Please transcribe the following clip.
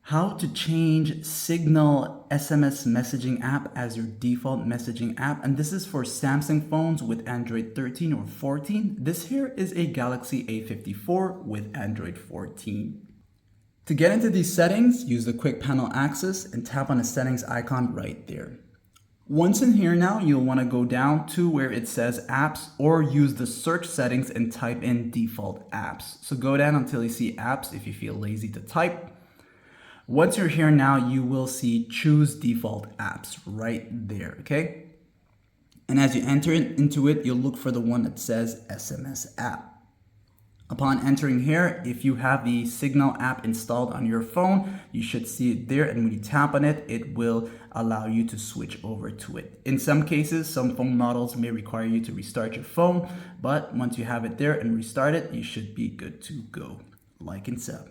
How to change Signal SMS messaging app as your default messaging app. And this is for Samsung phones with Android 13 or 14. This here is a Galaxy A54 with Android 14. To get into these settings, use the quick panel access and tap on the settings icon right there. Once in here now, you'll want to go down to where it says apps or use the search settings and type in default apps. So go down until you see apps if you feel lazy to type. Once you're here now, you will see choose default apps right there, okay? And as you enter into it, you'll look for the one that says SMS app. Upon entering here, if you have the Signal app installed on your phone, you should see it there, and when you tap on it, it will allow you to switch over to it. In some cases, some phone models may require you to restart your phone, but once you have it there and restart it, you should be good to go. Like and sub.